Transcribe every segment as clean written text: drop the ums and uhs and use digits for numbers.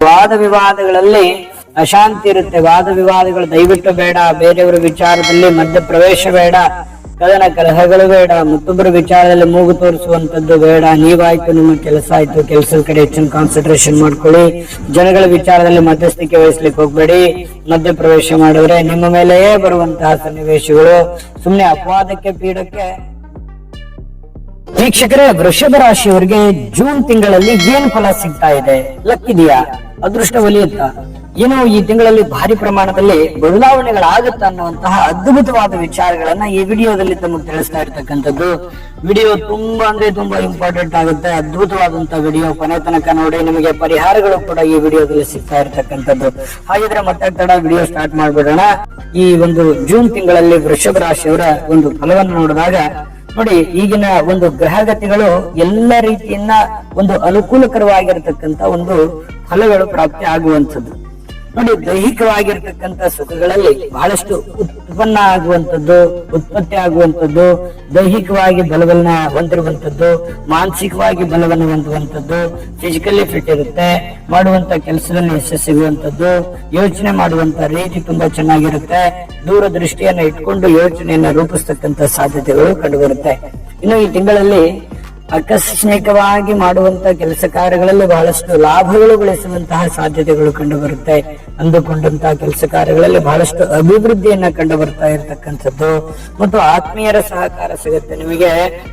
ವಾದ ವಿವಾದಗಳಲ್ಲಿ ಅಶಾಂತಿ ಇರುತ್ತೆ. ವಾದ ವಿವಾದಗಳು ದಯವಿಟ್ಟು ಬೇಡ. ಬೇರೆಯವರ ವಿಚಾರದಲ್ಲಿ ಮಧ್ಯ ಪ್ರವೇಶ ಬೇಡ. ಕದನ ಕಲಹಗಳು ಬೇಡ. ಮತ್ತೊಬ್ಬರ ವಿಚಾರದಲ್ಲಿ ಮೂಗು ತೋರಿಸುವಂತದ್ದು ಬೇಡ. ನೀವಾಯ್ತು, ನಿಮ್ಮ ಕೆಲಸ ಆಯ್ತು, ಕೆಲಸದ ಕಡೆ ಹೆಚ್ಚಿನ ಕಾನ್ಸಂಟ್ರೇಷನ್ ಮಾಡ್ಕೊಳ್ಳಿ. ಜನಗಳ ವಿಚಾರದಲ್ಲಿ ಮಧ್ಯಸ್ಥಿಕೆ ವಹಿಸ್ಲಿಕ್ಕೆ ಹೋಗ್ಬೇಡಿ. ಮಧ್ಯ ಪ್ರವೇಶ ಮಾಡಿದ್ರೆ ನಿಮ್ಮ ಮೇಲೆಯೇ ಬರುವಂತಹ ಸನ್ನಿವೇಶಗಳು. ಸುಮ್ನೆ ಅಪವಾದಕ್ಕೆ ಪೀಡಕ್ಕೆ. ವೀಕ್ಷಕರೇ, ವೃಷಭ ರಾಶಿಯವರಿಗೆ ಜೂನ್ ತಿಂಗಳಲ್ಲಿ ಏನ್ ಫಲ ಸಿಗ್ತಾ ಇದೆ? ಲಕ್ಕಿದೆಯಾ? ಅದೃಷ್ಟ ಒಲಿಯುತ್ತಾ? ಏನೋ ಈ ತಿಂಗಳಲ್ಲಿ ಭಾರಿ ಪ್ರಮಾಣದಲ್ಲಿ ಬದಲಾವಣೆಗಳಾಗುತ್ತ ಅನ್ನುವಂತಹ ಅದ್ಭುತವಾದ ವಿಚಾರಗಳನ್ನ ಈ ವಿಡಿಯೋದಲ್ಲಿ ತಮಗೆ ತಿಳಿಸ್ತಾ ಇರ್ತಕ್ಕಂಥದ್ದು. ವಿಡಿಯೋ ತುಂಬಾ ಇಂಪಾರ್ಟೆಂಟ್ ಆಗುತ್ತೆ. ಅದ್ಭುತವಾದಂತಹ ವಿಡಿಯೋ, ಕೊನೆ ತನಕ ನೋಡಿ. ನಿಮಗೆ ಪರಿಹಾರಗಳು ಕೂಡ ಈ ವಿಡಿಯೋದಲ್ಲಿ ಸಿಗ್ತಾ ಇರ್ತಕ್ಕಂಥದ್ದು. ಹಾಗಿದ್ರೆ ಮತ್ತೆ ತಡ ವಿಡಿಯೋ ಸ್ಟಾರ್ಟ್ ಮಾಡ್ಬಿಡೋಣ. ಈ ಒಂದು ಜೂನ್ ತಿಂಗಳಲ್ಲಿ ವೃಷಭ ರಾಶಿಯವರ ಒಂದು ಫಲವನ್ನು ನೋಡಿದಾಗ ನೋಡಿ, ಈಗಿನ ಒಂದು ಗ್ರಹಗತಿಗಳು ಎಲ್ಲ ರೀತಿಯನ್ನ ಒಂದು ಅನುಕೂಲಕರವಾಗಿರ್ತಕ್ಕಂಥ ಒಂದು ಫಲಗಳು ಪ್ರಾಪ್ತಿ ಆಗುವಂಥದ್ದು. ನೋಡಿ, ದೈಹಿಕವಾಗಿರ್ತಕ್ಕಂಥ ಸುಖಗಳಲ್ಲಿ ಬಹಳಷ್ಟು ಉತ್ಪನ್ನ ಆಗುವಂಥದ್ದು, ಉತ್ಪತ್ತಿ ಆಗುವಂಥದ್ದು, ದೈಹಿಕವಾಗಿ ಬಲವನ್ನ ಹೊಂದಿರುವಂಥದ್ದು, ಮಾನಸಿಕವಾಗಿ ಬಲವನ್ನು ಹೊಂದುವಂಥದ್ದು, ಫಿಸಿಕಲಿ ಫಿಟ್ ಇರುತ್ತೆ, ಮಾಡುವಂತ ಕೆಲಸದಲ್ಲಿ ಯಶಸ್ಸು ಸಿಗುವಂಥದ್ದು, ಯೋಚನೆ ಮಾಡುವಂತ ರೀತಿ ತುಂಬಾ ಚೆನ್ನಾಗಿರುತ್ತೆ, ದೂರದೃಷ್ಟಿಯನ್ನ ಇಟ್ಕೊಂಡು ಯೋಚನೆಯನ್ನ ರೂಪಿಸ್ತಕ್ಕಂಥ ಸಾಧ್ಯತೆಗಳು ಕಂಡುಬರುತ್ತೆ. ಇನ್ನು ಈ ತಿಂಗಳಲ್ಲಿ ಆಕಸ್ಮಿಕವಾಗಿ ಮಾಡುವಂತ ಕೆಲಸ ಕಾರ್ಯಗಳಲ್ಲಿ ಬಹಳಷ್ಟು ಲಾಭಗಳು ಗಳಿಸುವಂತಹ ಸಾಧ್ಯತೆಗಳು ಕಂಡು ಬರುತ್ತೆ. ಅಂದುಕೊಂಡಂತಹ ಕೆಲಸ ಕಾರ್ಯಗಳಲ್ಲಿ ಬಹಳಷ್ಟು ಅಭಿವೃದ್ಧಿಯನ್ನ ಕಂಡು ಬರ್ತಾ ಇರತಕ್ಕಂಥದ್ದು ಮತ್ತು ಆತ್ಮೀಯರ ಸಹಕಾರ ಸಿಗುತ್ತೆ. ನಿಮಗೆ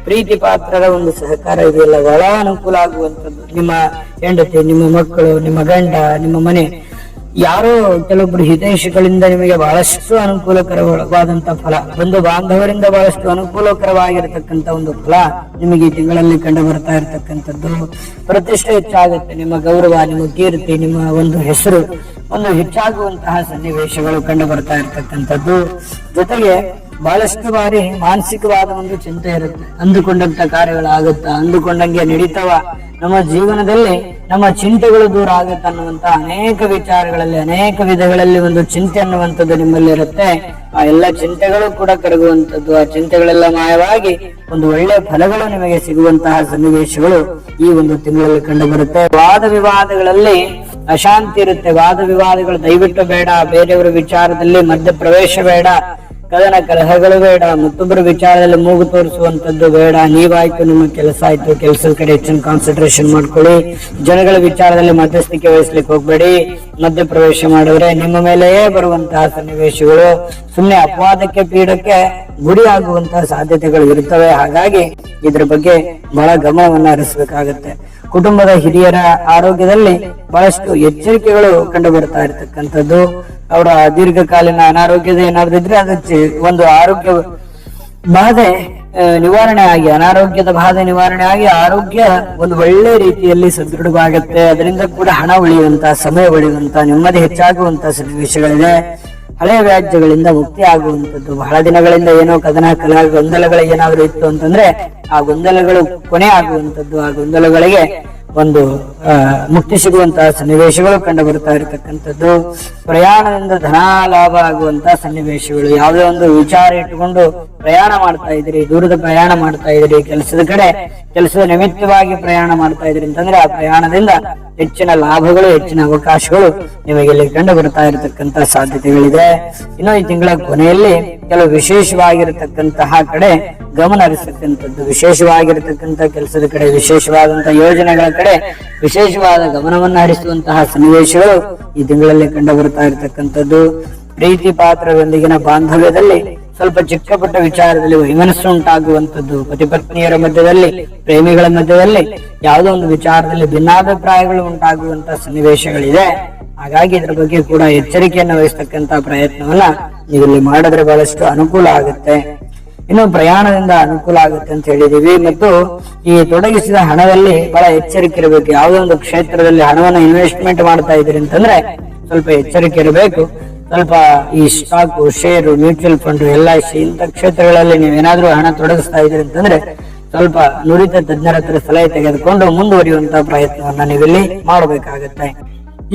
ಪ್ರೀತಿ ಪಾತ್ರರ ಒಂದು ಸಹಕಾರ ಇದೆಯಲ್ಲ, ಬಹಳ ಅನುಕೂಲ ಆಗುವಂಥದ್ದು. ನಿಮ್ಮ ಹೆಂಡತಿ, ನಿಮ್ಮ ಮಕ್ಕಳು, ನಿಮ್ಮ ಗಂಡ, ನಿಮ್ಮ ಮನೆ, ಯಾರೋ ಕೆಲವೊಬ್ರು ಹಿತೈಷಿಗಳಿಂದ ನಿಮಗೆ ಬಹಳಷ್ಟು ಅನುಕೂಲಕರವಾದಂತಹ ಫಲ, ಬಂಧು ಬಾಂಧವರಿಂದ ಬಹಳಷ್ಟು ಅನುಕೂಲಕರವಾಗಿರತಕ್ಕಂತ ಒಂದು ಫಲ ನಿಮಗೆ ಈ ತಿಂಗಳಲ್ಲಿ ಕಂಡು ಬರ್ತಾ ಇರತಕ್ಕಂಥದ್ದು. ಪ್ರತಿಷ್ಠೆ ಹೆಚ್ಚಾಗುತ್ತೆ. ನಿಮ್ಮ ಗೌರವ, ನಿಮ್ಮ ಕೀರ್ತಿ, ನಿಮ್ಮ ಒಂದು ಹೆಸರು ಒಂದು ಹೆಚ್ಚಾಗುವಂತಹ ಸನ್ನಿವೇಶಗಳು ಕಂಡು ಬರ್ತಾ ಇರತಕ್ಕಂಥದ್ದು. ಜೊತೆಗೆ ಬಹಳಷ್ಟು ಬಾರಿ ಮಾನಸಿಕವಾದ ಒಂದು ಚಿಂತೆ ಇರುತ್ತೆ. ಅಂದುಕೊಂಡಂತ ಕಾರ್ಯಗಳಾಗುತ್ತಾ, ಅಂದುಕೊಂಡಂಗೆ ನಡೀತಾವ, ನಮ್ಮ ಜೀವನದಲ್ಲಿ ನಮ್ಮ ಚಿಂತೆಗಳು ದೂರ ಆಗುತ್ತೆ ಅನ್ನುವಂತ ಅನೇಕ ವಿಚಾರಗಳಲ್ಲಿ, ಅನೇಕ ವಿಧಗಳಲ್ಲಿ ಒಂದು ಚಿಂತೆ ಅನ್ನುವಂಥದ್ದು ನಿಮ್ಮಲ್ಲಿ ಇರುತ್ತೆ. ಆ ಎಲ್ಲ ಚಿಂತೆಗಳು ಕೂಡ ಕರಗುವಂಥದ್ದು, ಆ ಚಿಂತೆಗಳೆಲ್ಲ ಮಾಯವಾಗಿ ಒಂದು ಒಳ್ಳೆ ಫಲಗಳು ನಿಮಗೆ ಸಿಗುವಂತಹ ಸನ್ನಿವೇಶಗಳು ಈ ಒಂದು ತಿಂಗಳಲ್ಲಿ ಕಂಡು ಬರುತ್ತೆ. ವಾದ ವಿವಾದಗಳಲ್ಲಿ ಅಶಾಂತಿ ಇರುತ್ತೆ. ವಾದ ವಿವಾದಗಳು ದಯವಿಟ್ಟು ಬೇಡ. ಬೇರೆಯವರ ವಿಚಾರದಲ್ಲಿ ಮಧ್ಯ ಪ್ರವೇಶ ಬೇಡ. ಕದನ ಕಲಹಗಳು ಬೇಡ. ಮತ್ತೊಬ್ಬರ ವಿಚಾರದಲ್ಲಿ ಮೂಗು ತೋರಿಸುವಂತದ್ದು ಬೇಡ. ನೀವಾಯ್ತು, ನಿಮ್ಮ ಕೆಲಸ ಆಯ್ತು, ಕೆಲಸದ ಕಡೆ ಹೆಚ್ಚಿನ ಕಾನ್ಸಂಟ್ರೇಷನ್ ಮಾಡ್ಕೊಳ್ಳಿ. ಜನಗಳ ವಿಚಾರದಲ್ಲಿ ಮಧ್ಯಸ್ಥಿಕೆ ವಹಿಸ್ಲಿಕ್ಕೆ ಹೋಗ್ಬೇಡಿ. ಮಧ್ಯ ಪ್ರವೇಶ ಮಾಡಿದ್ರೆ ನಿಮ್ಮ ಮೇಲೆಯೇ ಬರುವಂತಹ ಸನ್ನಿವೇಶಗಳು. ಸುಮ್ನೆ ಅಪವಾದಕ್ಕೆ ಪೀಡಕ್ಕೆ ಗುರಿ ಆಗುವಂತಹ ಸಾಧ್ಯತೆಗಳು ಇರುತ್ತವೆ. ಹಾಗಾಗಿ ಇದ್ರ ಬಗ್ಗೆ ಬಹಳ ಗಮನವನ್ನ ಹರಿಸಬೇಕಾಗತ್ತೆ. ಕುಟುಂಬದ ಹಿರಿಯರ ಆರೋಗ್ಯದಲ್ಲಿ ಬಹಳಷ್ಟು ಎಚ್ಚರಿಕೆಗಳು ಕಂಡು ಬರ್ತಾ ಇರತಕ್ಕಂಥದ್ದು. ಅವರ ದೀರ್ಘಕಾಲೀನ ಅನಾರೋಗ್ಯದ ಏನಾದ್ರು ಇದ್ರೆ ಅದಕ್ಕೆ ಒಂದು ಆರೋಗ್ಯ ಬಾಧೆ ನಿವಾರಣೆ ಆಗಿ, ಅನಾರೋಗ್ಯದ ಬಾಧೆ ನಿವಾರಣೆ ಆಗಿ ಆರೋಗ್ಯ ಒಂದು ಒಳ್ಳೆ ರೀತಿಯಲ್ಲಿ ಸದೃಢವಾಗುತ್ತೆ. ಅದರಿಂದ ಕೂಡ ಹಣ ಉಳಿಯುವಂತ, ಸಮಯ ಉಳಿಯುವಂತ, ನೆಮ್ಮದಿ ಹೆಚ್ಚಾಗುವಂತ ಸನ್ನಿವೇಶಗಳಿದೆ. ಹಳೆಯ ವ್ಯಾಜ್ಯಗಳಿಂದ ಮುಕ್ತಿ ಆಗುವಂಥದ್ದು. ಬಹಳ ದಿನಗಳಿಂದ ಏನೋ ಕದನ ಕಲಹ ಗೊಂದಲಗಳು ಏನಾದ್ರು ಇತ್ತು ಅಂತಂದ್ರೆ ಆ ಗೊಂದಲಗಳು ಕೊನೆ ಆಗುವಂಥದ್ದು, ಆ ಗೊಂದಲಗಳಿಗೆ ಒಂದು ಮುಕ್ತಿ ಸಿಗುವಂತಹ ಸನ್ನಿವೇಶಗಳು ಕಂಡು ಬರ್ತಾ ಇರತಕ್ಕಂಥದ್ದು. ಪ್ರಯಾಣದಿಂದ ಧನ ಲಾಭ ಆಗುವಂತಹ ಸನ್ನಿವೇಶಗಳು. ಯಾವುದೇ ಒಂದು ವಿಚಾರ ಇಟ್ಟುಕೊಂಡು ಪ್ರಯಾಣ ಮಾಡ್ತಾ ಇದ್ರಿ, ದೂರದ ಪ್ರಯಾಣ ಮಾಡ್ತಾ ಇದ್ರಿ, ಕೆಲಸದ ಕಡೆ, ಕೆಲಸದ ನಿಮಿತ್ತವಾಗಿ ಪ್ರಯಾಣ ಮಾಡ್ತಾ ಇದ್ರಿ ಅಂತಂದ್ರೆ ಆ ಪ್ರಯಾಣದಿಂದ ಹೆಚ್ಚಿನ ಲಾಭಗಳು, ಹೆಚ್ಚಿನ ಅವಕಾಶಗಳು ನಿಮಗೆ ಇಲ್ಲಿ ಕಂಡು ಬರ್ತಾ ಇರತಕ್ಕಂತಹ ಸಾಧ್ಯತೆಗಳಿದೆ. ಇನ್ನು ಈ ತಿಂಗಳ ಕೊನೆಯಲ್ಲಿ ಕೆಲವು ವಿಶೇಷವಾಗಿರತಕ್ಕಂತಹ ಕಡೆ ಗಮನ ಹರಿಸತಕ್ಕಂಥದ್ದು, ವಿಶೇಷವಾಗಿರತಕ್ಕಂಥ ಕೆಲಸದ ಕಡೆ, ವಿಶೇಷವಾದಂತಹ ಯೋಜನೆಗಳ ಕಡೆ ವಿಶೇಷವಾದ ಗಮನವನ್ನ ಹರಿಸುವಂತಹ ಸನ್ನಿವೇಶಗಳು ಈ ತಿಂಗಳಲ್ಲಿ ಕಂಡು ಬರ್ತಾ ಇರತಕ್ಕಂಥದ್ದು. ಪ್ರೀತಿ ಪಾತ್ರರೊಂದಿಗಿನ ಬಾಂಧವ್ಯದಲ್ಲಿ ಸ್ವಲ್ಪ ಚಿಕ್ಕ ಪುಟ್ಟ ವಿಚಾರದಲ್ಲಿ ವೈಮನಸ್ಸು ಉಂಟಾಗುವಂಥದ್ದು. ಪತಿ ಪತ್ನಿಯರ ಮಧ್ಯದಲ್ಲಿ, ಪ್ರೇಮಿಗಳ ಮಧ್ಯದಲ್ಲಿ ಯಾವುದೋ ಒಂದು ವಿಚಾರದಲ್ಲಿ ಭಿನ್ನಾಭಿಪ್ರಾಯಗಳು ಉಂಟಾಗುವಂತಹ ಸನ್ನಿವೇಶಗಳಿದೆ. ಹಾಗಾಗಿ ಇದ್ರ ಬಗ್ಗೆ ಕೂಡ ಎಚ್ಚರಿಕೆಯನ್ನು ವಹಿಸ್ತಕ್ಕಂತ ಪ್ರಯತ್ನವನ್ನ ನೀವಿಲ್ಲಿ ಮಾಡಿದ್ರೆ ಬಹಳಷ್ಟು ಅನುಕೂಲ ಆಗುತ್ತೆ. ಇನ್ನು ಪ್ರಯಾಣದಿಂದ ಅನುಕೂಲ ಆಗುತ್ತೆ ಅಂತ ಹೇಳಿದೀವಿ. ಮತ್ತು ಈ ತೊಡಗಿಸಿದ ಹಣದಲ್ಲಿ ಬಹಳ ಎಚ್ಚರಿಕೆ ಇರಬೇಕು. ಯಾವುದೋ ಒಂದು ಕ್ಷೇತ್ರದಲ್ಲಿ ಹಣವನ್ನ ಇನ್ವೆಸ್ಟ್ಮೆಂಟ್ ಮಾಡ್ತಾ ಇದ್ರಿ ಅಂತಂದ್ರೆ ಸ್ವಲ್ಪ ಎಚ್ಚರಿಕೆ ಇರಬೇಕು. ಸ್ವಲ್ಪ ಈ stock, share, mutual fund, LIC ಇಂಥ ಕ್ಷೇತ್ರಗಳಲ್ಲಿ ನೀವೇನಾದ್ರೂ ಹಣ ತೊಡಗಿಸ್ತಾ ಇದ್ರಿ ಅಂತಂದ್ರೆ ಸ್ವಲ್ಪ ನುರಿತ ತಜ್ಞರ ಹತ್ರ ಸಲಹೆ ತೆಗೆದುಕೊಂಡು ಮುಂದುವರಿಯುವಂತಹ ಪ್ರಯತ್ನವನ್ನ ನೀವಿಲ್ಲಿ ಮಾಡಬೇಕಾಗತ್ತೆ.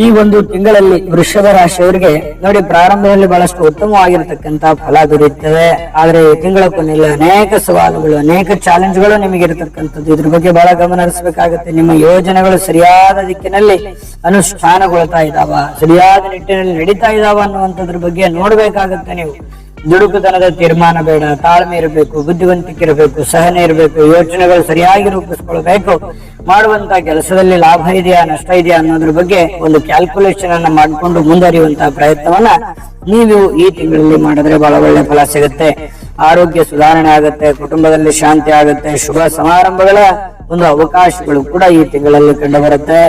ಈ ಒಂದು ತಿಂಗಳಲ್ಲಿ ವೃಷಭ ರಾಶಿಯವರಿಗೆ ನೋಡಿ, ಪ್ರಾರಂಭದಲ್ಲಿ ಬಹಳಷ್ಟು ಉತ್ತಮವಾಗಿರತಕ್ಕಂತ ಫಲ ದೊರೆಯುತ್ತದೆ. ಆದ್ರೆ ಈ ತಿಂಗಳ ಕೊನೆಯಲ್ಲಿ ಅನೇಕ ಸವಾಲುಗಳು, ಅನೇಕ ಚಾಲೆಂಜ್ಗಳು ನಿಮಗೆ ಇರತಕ್ಕಂಥದ್ದು. ಇದ್ರ ಬಗ್ಗೆ ಬಹಳ ಗಮನ ಹರಿಸಬೇಕಾಗುತ್ತೆ. ನಿಮ್ಮ ಯೋಜನೆಗಳು ಸರಿಯಾದ ದಿಕ್ಕಿನಲ್ಲಿ ಅನುಷ್ಠಾನಗೊಳ್ತಾ ಇದಾವ, ಸರಿಯಾದ ನಿಟ್ಟಿನಲ್ಲಿ ನಡೀತಾ ಇದಾವ ಅನ್ನುವಂಥದ್ರ ಬಗ್ಗೆ ನೋಡ್ಬೇಕಾಗತ್ತೆ. ನೀವು ದುಡುಕುತನದ ತೀರ್ಮಾನ ಬೇಡ, ತಾಳ್ಮೆ ಇರಬೇಕು, ಬುದ್ಧಿವಂತಿಕೆ ಇರಬೇಕು, ಸಹನೆ ಇರಬೇಕು, ಯೋಚನೆಗಳು ಸರಿಯಾಗಿ ರೂಪಿಸ್ಕೊಳ್ಬೇಕು. ಮಾಡುವಂತ ಕೆಲಸದಲ್ಲಿ ಲಾಭ ಇದೆಯಾ ನಷ್ಟ ಇದೆಯಾ ಅನ್ನೋದ್ರ ಬಗ್ಗೆ ಒಂದು ಕ್ಯಾಲ್ಕುಲೇಷನ್ ಅನ್ನ ಮಾಡಿಕೊಂಡು ಮುಂದುವರಿಯುವಂತಹ ಪ್ರಯತ್ನವನ್ನ ನೀವು ಈ ತಿಂಗಳಲ್ಲಿ ಮಾಡಿದ್ರೆ ಬಹಳ ಒಳ್ಳೆ ಫಲ ಸಿಗುತ್ತೆ. ಆರೋಗ್ಯ ಸುಧಾರಣೆ ಆಗುತ್ತೆ, ಕುಟುಂಬದಲ್ಲಿ ಶಾಂತಿ ಆಗುತ್ತೆ, ಶುಭ ಸಮಾರಂಭಗಳ ಒಂದು ಅವಕಾಶಗಳು ಕೂಡ ಈ ತಿಂಗಳಲ್ಲಿ ಕಂಡು ಬರುತ್ತೆ.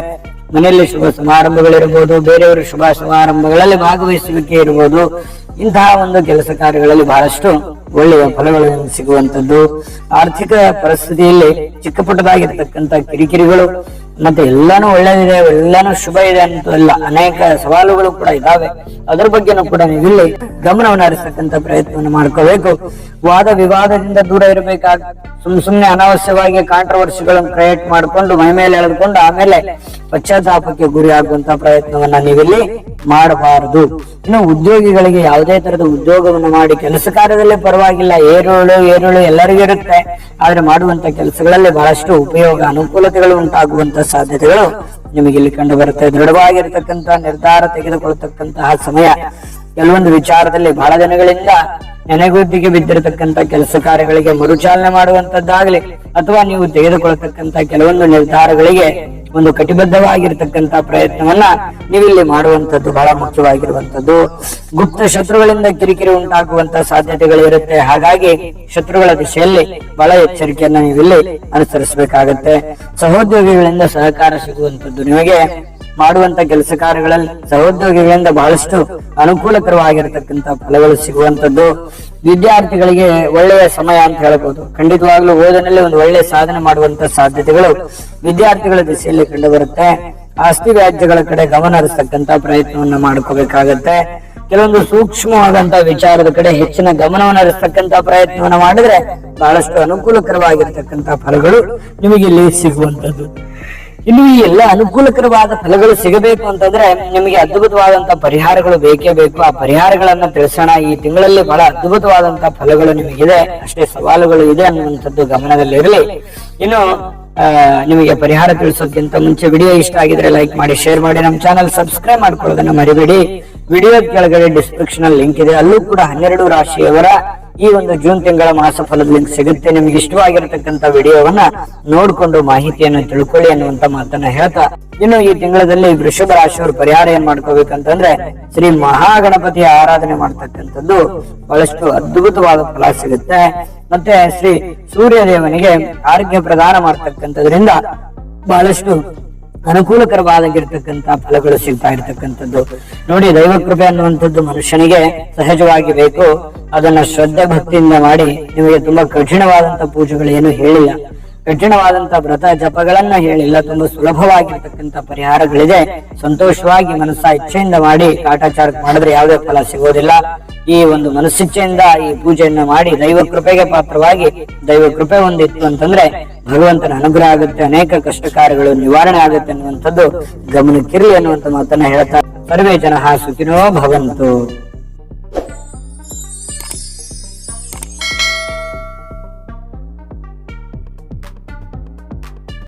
ಮನೆಯಲ್ಲಿ ಶುಭ ಸಮಾರಂಭಗಳಿರ್ಬೋದು, ಬೇರೆಯವರು ಶುಭ ಸಮಾರಂಭಗಳಲ್ಲಿ ಭಾಗವಹಿಸುವಿಕೆ ಇರ್ಬೋದು. ಇಂತಹ ಒಂದು ಕೆಲಸ ಕಾರ್ಯಗಳಲ್ಲಿ ಬಹಳಷ್ಟು ಒಳ್ಳೆಯ ಫಲಗಳು ಸಿಗುವಂತದ್ದು. ಆರ್ಥಿಕ ಪರಿಸ್ಥಿತಿಯಲ್ಲಿ ಚಿಕ್ಕ ಪುಟ್ಟದಾಗಿರ್ತಕ್ಕಂಥ ಕಿರಿಕಿರಿಗಳು ಮತ್ತೆ ಎಲ್ಲಾನು ಒಳ್ಳೇದಿದೆ, ಎಲ್ಲಾನು ಶುಭ ಇದೆ ಅಂತ ಇಲ್ಲ, ಅನೇಕ ಸವಾಲುಗಳು ಕೂಡ ಇದಾವೆ. ಅದ್ರ ಬಗ್ಗೆನೂ ಕೂಡ ನೀವಿಲ್ಲಿ ಗಮನವನ್ನು ಹರಿಸತಕ್ಕಂತ ಪ್ರಯತ್ನವನ್ನು ಮಾಡ್ಕೋಬೇಕು. ವಾದ ವಿವಾದದಿಂದ ದೂರ ಇರಬೇಕಾಗ ಸುಮ್ನೆ ಅನಾವಶ್ಯವಾಗಿ ಕಾಂಟ್ರವರ್ಸಿಗಳನ್ನು ಕ್ರಿಯೇಟ್ ಮಾಡಿಕೊಂಡು ಮೈ ಮೇಲೆ ಎಳೆದುಕೊಂಡು ಆಮೇಲೆ ಪಶ್ಚಾತ್ತಾಪಕ್ಕೆ ಗುರಿ ಆಗುವಂತ ಪ್ರಯತ್ನವನ್ನ ನೀವಿಲ್ಲಿ ಮಾಡಬಾರದು. ಇನ್ನು ಉದ್ಯೋಗಿಗಳಿಗೆ ಯಾವುದೇ ತರದ ಉದ್ಯೋಗವನ್ನು ಮಾಡಿ ಕೆಲಸ ಕಾರ್ಯದಲ್ಲೇ ಪರವಾಗಿಲ್ಲ, ಏರುಳು ಎಲ್ಲರಿಗೂ ಇರುತ್ತೆ. ಆದ್ರೆ ಮಾಡುವಂತ ಕೆಲಸಗಳಲ್ಲಿ ಬಹಳಷ್ಟು ಉಪಯೋಗ ಅನುಕೂಲತೆಗಳು ಉಂಟಾಗುವಂತ ಸಾಧ್ಯತೆಗಳು ನಿಮಗೆ ಇಲ್ಲಿ ಕಂಡು ಬರುತ್ತೆ. ದೃಢವಾಗಿರ್ತಕ್ಕಂತ ನಿರ್ಧಾರ ತೆಗೆದುಕೊಳ್ಳತಕ್ಕಂತಹ ಸಮಯ. ಕೆಲವೊಂದು ವಿಚಾರದಲ್ಲಿ ಬಹಳ ದಿನಗಳಿಂದ ನೆನೆಗುದ್ದಿಗೆ ಬಿದ್ದಿರತಕ್ಕಂತ ಕೆಲಸ ಕಾರ್ಯಗಳಿಗೆ ಮರುಚಾಲನೆ ಮಾಡುವಂತದ್ದಾಗ್ಲಿ, ಅಥವಾ ನೀವು ತೆಗೆದುಕೊಳ್ಳತಕ್ಕಂತ ಕೆಲವೊಂದು ನಿರ್ಧಾರಗಳಿಗೆ ಒಂದು ಕಟಿಬದ್ಧವಾಗಿರ್ತಕ್ಕಂತ ಪ್ರಯತ್ನವನ್ನ ನೀವಿಲ್ಲಿ ಮಾಡುವಂತದ್ದು ಬಹಳ ಮುಖ್ಯವಾಗಿರುವಂತದ್ದು. ಗುಪ್ತ ಶತ್ರುಗಳಿಂದ ಕಿರಿಕಿರಿ ಉಂಟಾಗುವಂತ ಸಾಧ್ಯತೆಗಳು ಇರುತ್ತೆ. ಹಾಗಾಗಿ ಶತ್ರುಗಳ ದಿಶೆಯಲ್ಲಿ ಬಹಳ ಎಚ್ಚರಿಕೆಯನ್ನ ನೀವಿಲ್ಲಿ ಅನುಸರಿಸಬೇಕಾಗತ್ತೆ. ಸಹೋದ್ಯೋಗಿಗಳಿಂದ ಸಹಕಾರ ಸಿಗುವಂತದ್ದು. ನಿಮಗೆ ಮಾಡುವಂತ ಕೆಲಸ ಕಾರ್ಯಗಳಲ್ಲಿ ಸಹೋದ್ಯೋಗಿಗಳಿಂದ ಬಹಳಷ್ಟು ಅನುಕೂಲಕರವಾಗಿರತಕ್ಕಂತ ಫಲಗಳು ಸಿಗುವಂತದ್ದು. ವಿದ್ಯಾರ್ಥಿಗಳಿಗೆ ಒಳ್ಳೆಯ ಸಮಯ ಅಂತ ಹೇಳ್ಬೋದು. ಖಂಡಿತವಾಗ್ಲೂ ಓದಿನಲ್ಲಿ ಒಂದು ಒಳ್ಳೆಯ ಸಾಧನೆ ಮಾಡುವಂತ ಸಾಧ್ಯತೆಗಳು ವಿದ್ಯಾರ್ಥಿಗಳ ದಿಸೆಯಲ್ಲಿ ಕಂಡು ಬರುತ್ತೆ. ಆಸ್ತಿ ವ್ಯಾಜ್ಯಗಳ ಕಡೆ ಗಮನ ಹರಿಸತಕ್ಕಂತ ಪ್ರಯತ್ನವನ್ನ ಮಾಡ್ಕೋಬೇಕಾಗತ್ತೆ. ಕೆಲವೊಂದು ಸೂಕ್ಷ್ಮವಾದಂತ ವಿಚಾರದ ಕಡೆ ಹೆಚ್ಚಿನ ಗಮನವನ್ನು ಹರಿಸತಕ್ಕಂತ ಪ್ರಯತ್ನವನ್ನ ಮಾಡಿದ್ರೆ ಬಹಳಷ್ಟು ಅನುಕೂಲಕರವಾಗಿರ್ತಕ್ಕಂತ ಫಲಗಳು ನಿಮಗೆ ಇಲ್ಲಿ ಸಿಗುವಂತದ್ದು. ಇನ್ನು ಈ ಎಲ್ಲ ಅನುಕೂಲಕರವಾದ ಫಲಗಳು ಸಿಗಬೇಕು ಅಂತಂದ್ರೆ ನಿಮಗೆ ಅದ್ಭುತವಾದಂತ ಪರಿಹಾರಗಳು ಬೇಕೇ ಬೇಕು. ಆ ಪರಿಹಾರಗಳನ್ನ ತಿಳಿಸೋಣ. ಈ ತಿಂಗಳಲ್ಲಿ ಬಹಳ ಅದ್ಭುತವಾದಂತ ಫಲಗಳು ನಿಮಗಿದೆ, ಅಷ್ಟೇ ಸವಾಲುಗಳು ಇದೆ ಅನ್ನುವಂಥದ್ದು ಗಮನದಲ್ಲಿರಲಿ. ಇನ್ನು ನಿಮಗೆ ಪರಿಹಾರ ತಿಳಿಸೋದಕ್ಕಿಂತ ಮುಂಚೆ ವಿಡಿಯೋ ಇಷ್ಟ ಆಗಿದ್ರೆ ಲೈಕ್ ಮಾಡಿ, ಶೇರ್ ಮಾಡಿ, ನಮ್ಮ ಚಾನಲ್ ಸಬ್ಸ್ಕ್ರೈಬ್ ಮಾಡ್ಕೊಳ್ಳೋದನ್ನ ಮರಿಬೇಡಿ. ವಿಡಿಯೋ ಕೆಳಗಡೆ ಡಿಸ್ಕ್ರಿಪ್ಷನ್ ಅಲ್ಲಿ ಲಿಂಕ್ ಇದೆ, ಅಲ್ಲೂ ಕೂಡ 12 ರಾಶಿಯವರ ಈ ಒಂದು ಜೂನ್ ತಿಂಗಳ ಮಾಸ ಫಲದ ಲಿಂಕ್ ಸಿಗುತ್ತೆ. ನಿಮ್ಗೆ ಇಷ್ಟವಾಗಿರತಕ್ಕಂತ ವಿಡಿಯೋವನ್ನ ನೋಡ್ಕೊಂಡು ಮಾಹಿತಿಯನ್ನು ತಿಳ್ಕೊಳ್ಳಿ ಅನ್ನುವಂತ ಮಾತನ್ನ ಹೇಳ್ತಾ, ಇನ್ನು ಈ ತಿಂಗಳಲ್ಲಿ ವೃಷಭ ರಾಶಿಯವರು ಪರಿಹಾರ ಏನ್ ಮಾಡ್ಕೋಬೇಕಂತಂದ್ರೆ ಶ್ರೀ ಮಹಾಗಣಪತಿಯ ಆರಾಧನೆ ಮಾಡ್ತಕ್ಕಂಥದ್ದು ಬಹಳಷ್ಟು ಅದ್ಭುತವಾದ ಫಲ ಸಿಗುತ್ತೆ. ಮತ್ತೆ ಶ್ರೀ ಸೂರ್ಯ ದೇವನಿಗೆ ಆರೋಗ್ಯ ಪ್ರದಾನ ಮಾಡ್ತಕ್ಕಂಥದ್ರಿಂದ ಬಹಳಷ್ಟು ಅನುಕೂಲಕರವಾಗಿರ್ತಕ್ಕಂತ ಫಲಗಳು ಸಿಗ್ತಾ ಇರ್ತಕ್ಕಂಥದ್ದು. ನೋಡಿ, ದೈವ ಕೃಪೆ ಅನ್ನುವಂಥದ್ದು ಮನುಷ್ಯನಿಗೆ ಸಹಜವಾಗಿ ಬೇಕು. ಅದನ್ನ ಶ್ರದ್ಧೆ ಭಕ್ತಿಯಿಂದ ಮಾಡಿ. ನಿಮಗೆ ತುಂಬಾ ಕಠಿಣವಾದಂತ ಪೂಜೆಗಳು ಏನು ಹೇಳಿಲ್ಲ, ಕಠಿಣವಾದಂತ ವ್ರತ ಜಪಗಳನ್ನ ಹೇಳಿಲ್ಲ. ತುಂಬಾ ಸುಲಭವಾಗಿರ್ತಕ್ಕಂತ ಪರಿಹಾರಗಳಿದೆ. ಸಂತೋಷವಾಗಿ ಮನಸ್ಸ ಇಚ್ಛೆಯಿಂದ ಮಾಡಿ ಕಾಟಾಚಾರಕ್ಕೆ ಮಾಡಿದ್ರೆ ಯಾವುದೇ ಫಲ ಸಿಗೋದಿಲ್ಲ. ಈ ಒಂದು ಮನಸ್ಸಿಚ್ಛೆಯಿಂದ ಈ ಪೂಜೆಯನ್ನ ಮಾಡಿ ದೈವ ಕೃಪೆಗೆ ಪಾತ್ರವಾಗಿ ದೈವ ಕೃಪೆ ಒಂದಿತ್ತು ಅಂತಂದ್ರೆ ಭಗವಂತನ ಅನುಗ್ರಹ ಆಗುತ್ತೆ, ಅನೇಕ ಕಷ್ಟ ಕಾರ್ಯಗಳು ನಿವಾರಣೆ ಆಗುತ್ತೆ ಅನ್ನುವಂಥದ್ದು ಗಮನಕ್ಕಿರಲಿ ಅನ್ನುವಂಥ ಮಾತನ್ನ ಹೇಳ್ತಾರೆ. ಸರ್ವೇ ಜನಃ ಸುಖಿನೋ ಭವಂತು.